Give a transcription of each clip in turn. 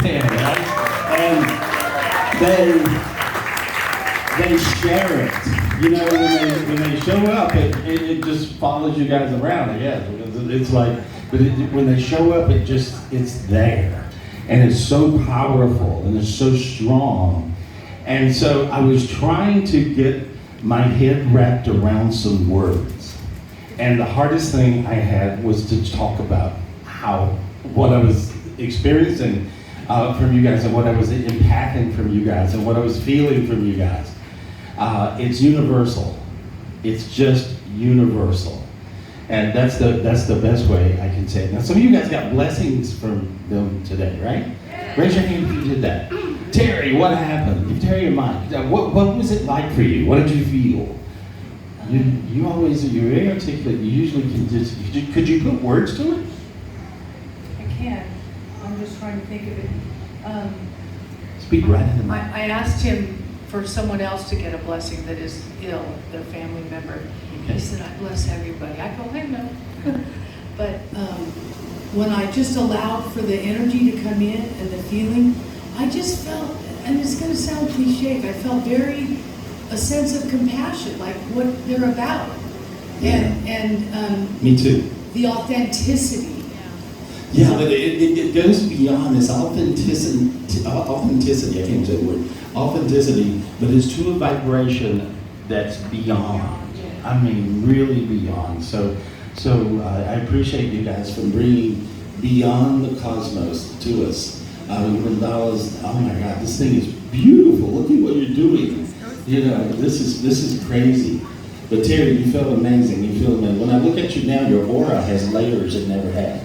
Amen, right? And they share it. You know, when they show up, it just follows you guys around, I guess. Because it's like, when they show up, it's there. And it's so powerful and it's so strong. And so I was trying to get my head wrapped around some words. And the hardest thing I had was to talk about what I was experiencing from you guys and what I was impacting from you guys and what I was feeling from you guys. It's universal. It's just universal. And that's the best way I can say it. Now, some of you guys got blessings from them today, right? Yeah. Raise your hand if you did that. Terry, what happened? Give Terry a mic. What was it like for you? What did you feel? You're very articulate. You usually can could you put words to it? I can. I'm just trying to think of it. Speak right in the mic. I asked him for someone else to get a blessing that is ill, their family member. He said, I bless everybody. I go, I know. But when I just allowed for the energy to come in and the feeling, I just felt, and it's going to sound cliche, I felt a sense of compassion, like what they're about. And me too. The authenticity. Yeah, but it goes beyond this authenticity, I can't say the word, authenticity, but it's to a vibration that's beyond. I mean, really beyond. So I appreciate you guys for bringing beyond the cosmos to us. Mandala's, oh my God, this thing is beautiful. Look at what you're doing. You know, this is crazy. But Terry, you feel amazing. You feel amazing. When I look at you now, your aura has layers it never had.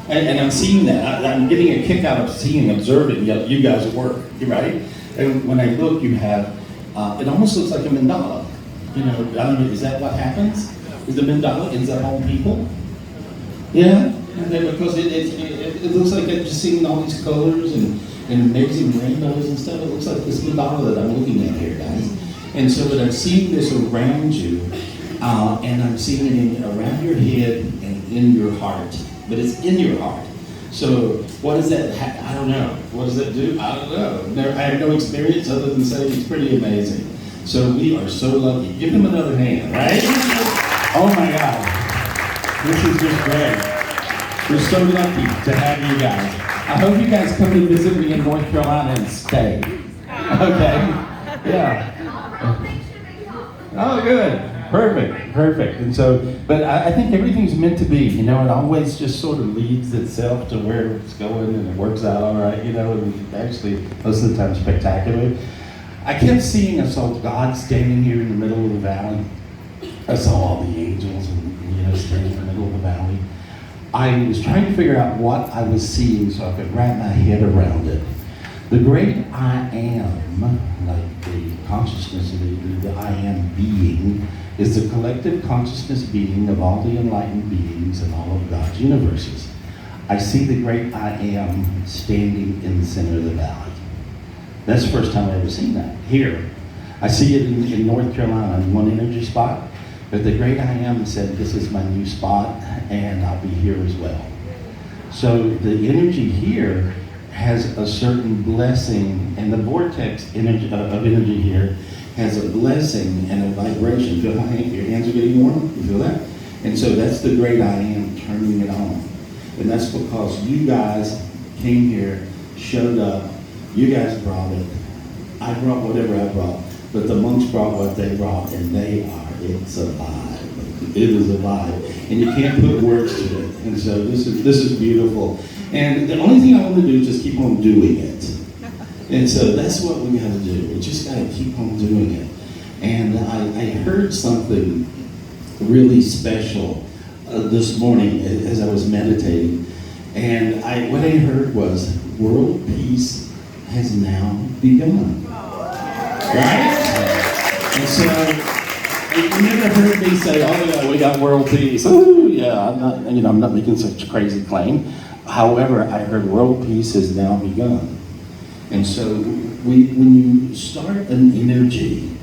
And I'm seeing that. I'm getting a kick out of observing you guys work, right? And when I look, you have, it almost looks like a mandala. You know, I don't know, is that what happens? Is the mandala ends up on people? Yeah? Because it looks like I'm just seeing all these colors and amazing rainbows and stuff. It looks like this mandala that I'm looking at here, guys. And so that I'm seeing this around you, and I'm seeing it around your head and in your heart. But it's in your heart. So what does that, I don't know. What does that do? I don't know. I have no experience other than saying it's pretty amazing. So we are so lucky. Give them another hand, right? Oh my God. This is just great. We're so lucky to have you guys. I hope you guys come and visit me in North Carolina and stay. Okay? Yeah. Oh, good. Perfect. And so, but I think everything's meant to be, you know, it always just sort of leads itself to where it's going and it works out all right, you know, and actually most of the time spectacular. I kept seeing I saw God standing here in the middle of the valley. I saw all the angels and, you know, standing in the middle of the valley. I was trying to figure out what I was seeing so I could wrap my head around it. The great I am, like the consciousness of the I am being, is the collective consciousness being of all the enlightened beings in all of God's universes. I see the great I am standing in the center of the valley. That's the first time I've ever seen that. Here, I see it in North Carolina in one energy spot, but the great I am said, this is my new spot, and I'll be here as well. So the energy here has a certain blessing, and the vortex energy, of energy here has a blessing and a vibration. Feel how your hands are getting warm? You feel that? And so that's the great I am turning it on. And that's because you guys came here, showed up, you guys brought it. I brought whatever I brought, but the monks brought what they brought, and it's a vibe. It is a vibe. And you can't put words to it. And so this is beautiful. And the only thing I want to do is just keep on doing it. And so that's what we got to do. We just got to keep on doing it. And I heard something really special this morning as I was meditating. And what I heard was, world peace has now begun. Right? And so, you never heard me say, oh yeah, we got world peace. Oh yeah, I'm not making such a crazy claim. However, I heard world peace has now begun. And so when you start an energy,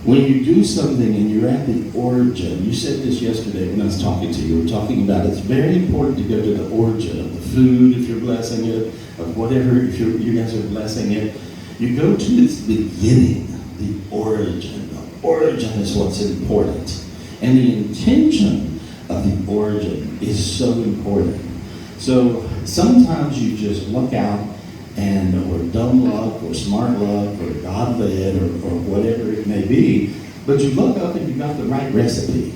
When you do something and you're at the origin, you said this yesterday when I was talking to you, we were talking about it's very important to go to the origin of the food if you're blessing it, of whatever, if you guys are blessing it. You go to its beginning, the origin. The origin is what's important. And the intention of the origin is so important. So sometimes you just look out or dumb luck, or smart luck, or God led, or whatever it may be, but you look up and you got the right recipe.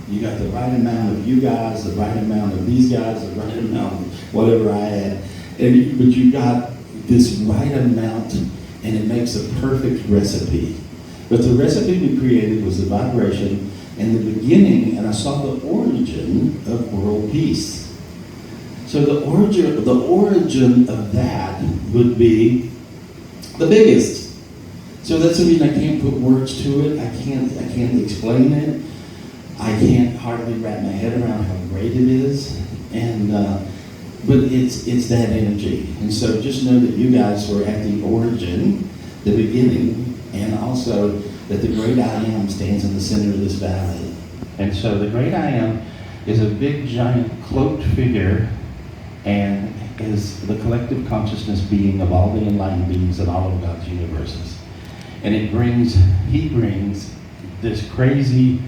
You got the right amount of you guys, the right amount of these guys, the right amount of whatever I had, but you got this right amount, and it makes a perfect recipe. But the recipe we created was the vibration and the beginning, and I saw the origin of world peace. So the origin of that would be the biggest. So that's the reason I can't put words to it. I can't explain it. I can't hardly wrap my head around how great it is. But it's that energy. And so just know that you guys were at the origin, the beginning, and also that the great I Am stands in the center of this valley. And so the great I Am is a big, giant, cloaked figure, and is the collective consciousness being of all the enlightened beings in all of God's universes. And he brings this crazy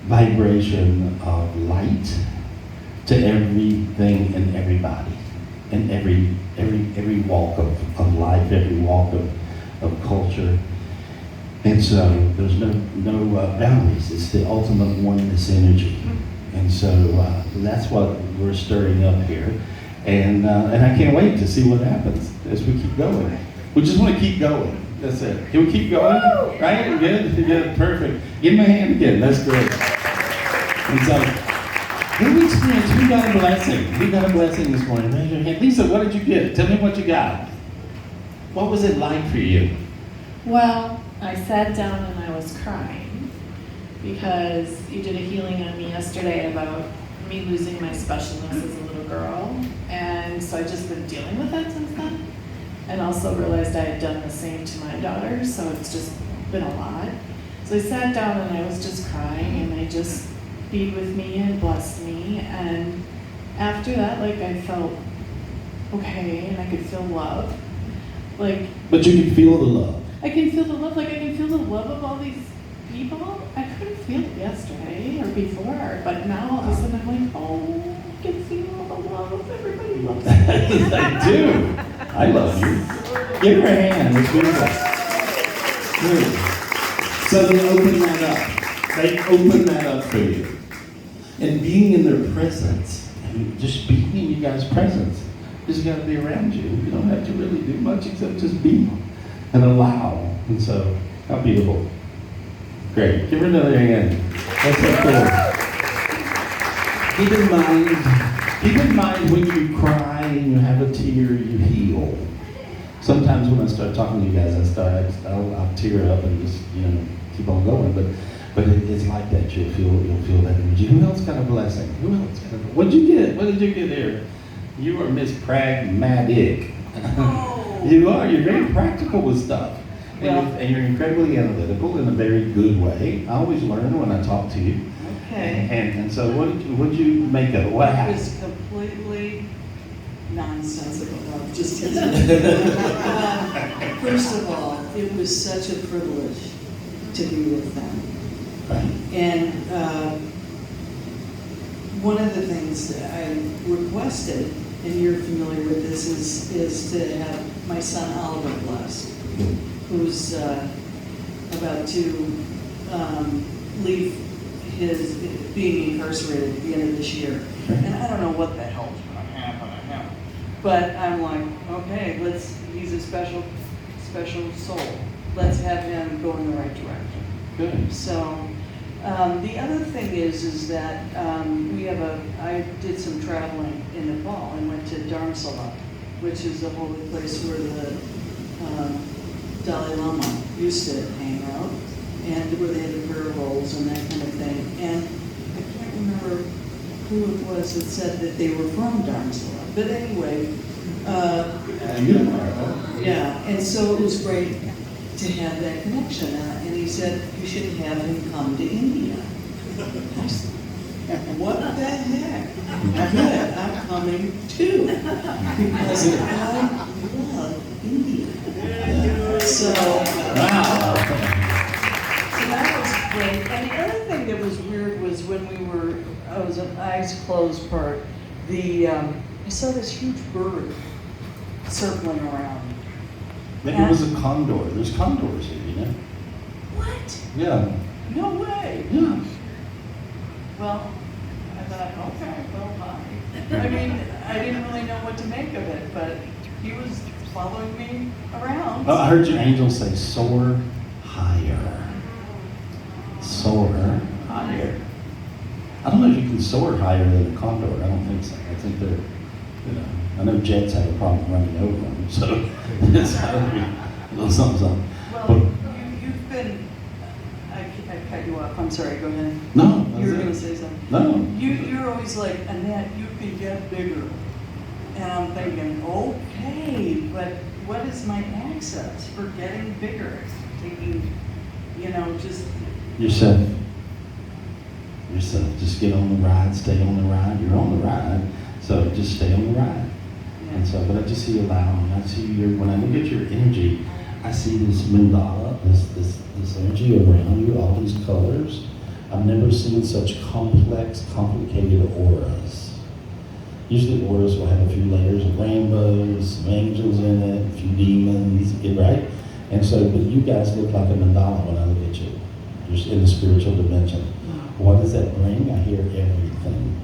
vibration of light to everything and everybody, and every walk of life, every walk of culture. And so there's no boundaries. It's the ultimate oneness energy. And so that's what we're stirring up here. And I can't wait to see what happens as we keep going. We just want to keep going. That's it. Can we keep going? Right? Good? Good. Perfect. Give me a hand again. That's great. And so, who experienced, who got a blessing? Who got a blessing this morning? Raise your hand. Lisa, what did you get? Tell me what you got. What was it like for you? Well, I sat down and I was crying because you did a healing on me yesterday about me losing my specialness as a little girl. And so I've just been dealing with that since then. And also realized I had done the same to my daughter, so it's just been a lot. So I sat down and I was just crying, and I just be with me and blessed me. And after that, I felt okay, and I could feel love. But you can feel the love. I can feel the love, I can feel the love of all these people. I couldn't feel it yesterday or before, but now all of a sudden I'm like, oh, I can feel all the love. Everybody loves me. I do. I love you. Give her a hand. Let's do that. Good. So they open that up. They open that up for you. And being in their presence, just being in you guys' presence, just got to be around you. You don't have to really do much except just be and allow. And so, how beautiful. Great. Give her another hand. That's so cool. Keep in mind when you cry and you have a tear, you heal. Sometimes when I start talking to you guys, I'll tear up and just keep on going. But it's like that. You'll feel that energy. Who else got a blessing? Who else got a blessing? What'd you get? What did you get here? You are Miss Pragmatic. Oh. You are. You're very practical with stuff. And you're incredibly analytical in a very good way. I always learn when I talk to you. Okay. And so what'd you make of it? What It happened? was completely nonsensical. No, just teasing. First of all, it was such a privilege to be with them. Right. And one of the things that I requested, and you're familiar with this, is to have my son Oliver blessed, who's about to leave his being incarcerated at the end of this year. And I don't know what the hell's going to happen to him. But I'm like, okay, he's a special soul. Let's have him go in the right direction. Good. So the other thing is that I did some traveling in Nepal and went to Dharamsala, which is the holy place where the Dalai Lama used to hang out, and where they had the prayer bowls and that kind of thing. And I can't remember who it was that said that they were from Dharamsala. But anyway, yeah, and so it was great to have that connection. And he said, you should have him come to India. I said, what the heck? Good, I'm coming too. Because I love India. So that was great. And the other thing that was weird was when I was an eyes closed part, I saw this huge bird circling around. Maybe it was a condor. There's condors here, you know? What? Yeah. No way. Yeah. Well, I thought, okay, well, hi. I mean, I didn't really know what to make of it, but he was following me around. Oh, I heard your angel say, soar higher. Soar higher. I don't know if you can soar higher than a condor. I don't think so. I think they're, you know, I know jets have a problem running over them, so it's got to be a little something. Well, you've been, I cut you off, I'm sorry, go ahead. No. You were gonna say something. No. You're always like, Annette, you can get bigger. And I'm thinking, okay, but what is my access for getting bigger? Taking, just. Yourself. Just get on the ride, stay on the ride. You're on the ride, so just stay on the ride. And so, but I just see you allowing. I see when I look at your energy, I see this mandala, this energy around you, all these colors. I've never seen such complex, complicated auras. Usually auras will have a few layers of rainbows, some angels in it, a few demons, right? And so, but you guys look like a mandala when I look at you. You're in the spiritual dimension. What does that bring? I hear everything.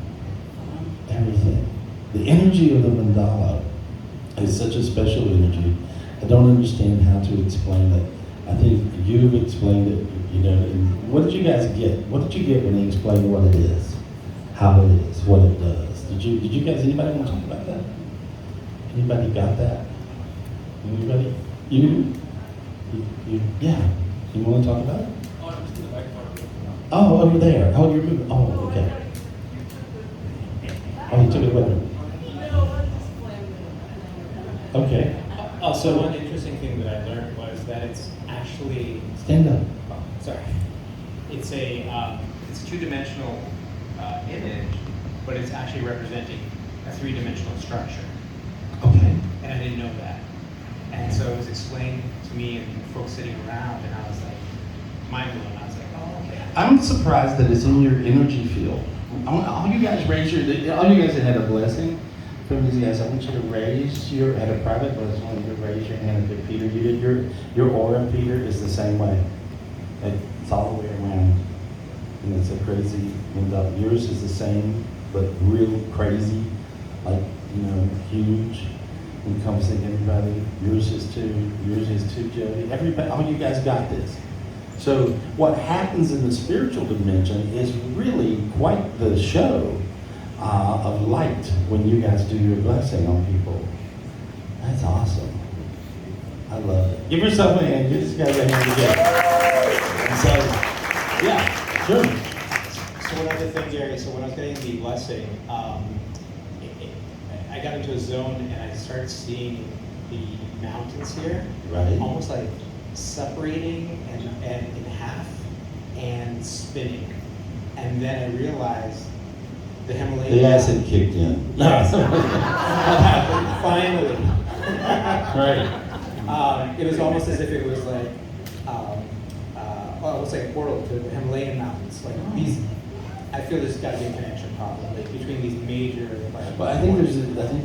Everything. The energy of the mandala is such a special energy. I don't understand how to explain it. I think you've explained it, and what did you guys get? What did you get when they explained what it is? How it is, what it does? Did you guys, anybody want to talk about that? Anybody got that? Anybody? You? Yeah. You want to talk about it? Oh, over there. Oh, you're moving. Oh, okay. Oh, you took it with him. Okay. Also, one interesting thing that I learned was that it's actually Stand up. sorry, it's a two-dimensional image, but it's actually representing a three-dimensional structure, Okay. and I didn't know that. And so it was explained to me and folks sitting around, and I was like, mind blown. I was like, oh, okay. I'm surprised that it's in your energy field. All you guys raise all you guys that had a blessing from these guys, I want you to raise had a private blessing, I want you to raise your hand at Peter. You did your aura, Peter, is the same way. It's all the way around. And it's a crazy, yours is the same, but real crazy, like, huge, encompassing everybody. Yours is too, Jody. Everybody, all you guys got this. So what happens in the spiritual dimension is really quite the show of light when you guys do your blessing on people. That's awesome. I love it. Give yourself a hand. Give this guy a hand again. And so, yeah, sure. So one other thing, Jerry, so when I was getting the blessing, I got into a zone and I started seeing the mountains here, Right. almost like separating and in half and spinning. And then I realized the Himalayan. The acid kicked in. Yes. Finally. Right. It was almost as if it was like, well, it was like a portal to the Himalayan mountains. Like these, I feel there's got to be a connection probably between these major. But I think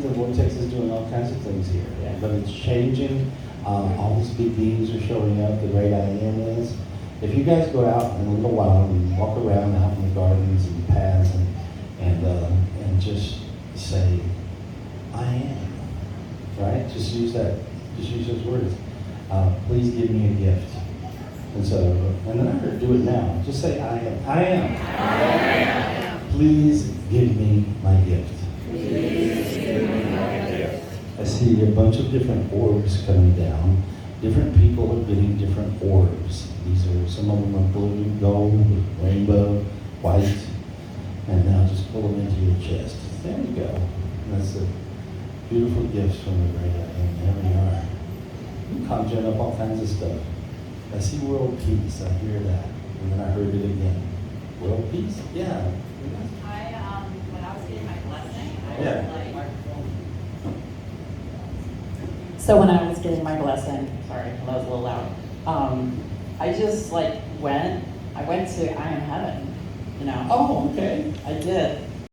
the vortex is doing all kinds of things here. Yeah. But it's changing. All these big beings are showing up. The great I am is. If you guys go out in a little while and walk around out in the gardens and paths and just say, I am. Right? Just use those words. Please give me a gift. And so, and then I heard do it now. Just say, I am. I am. I am. Please give me my gift. Please give me my gift. I see a bunch of different orbs coming down. Different people are getting different orbs. Some of them are blue, gold, rainbow, white. And now just pull them into your chest. There you go. And that's the beautiful gifts from the great I am. There we are. You conjure up all kinds of stuff. I see world peace, I hear that, and then I heard it again. World peace? Yeah. When I was getting my blessing, Yeah. So when I was getting my blessing, sorry, that was a little loud. I just like I went to I Am Heaven, you know. Oh, okay. I did.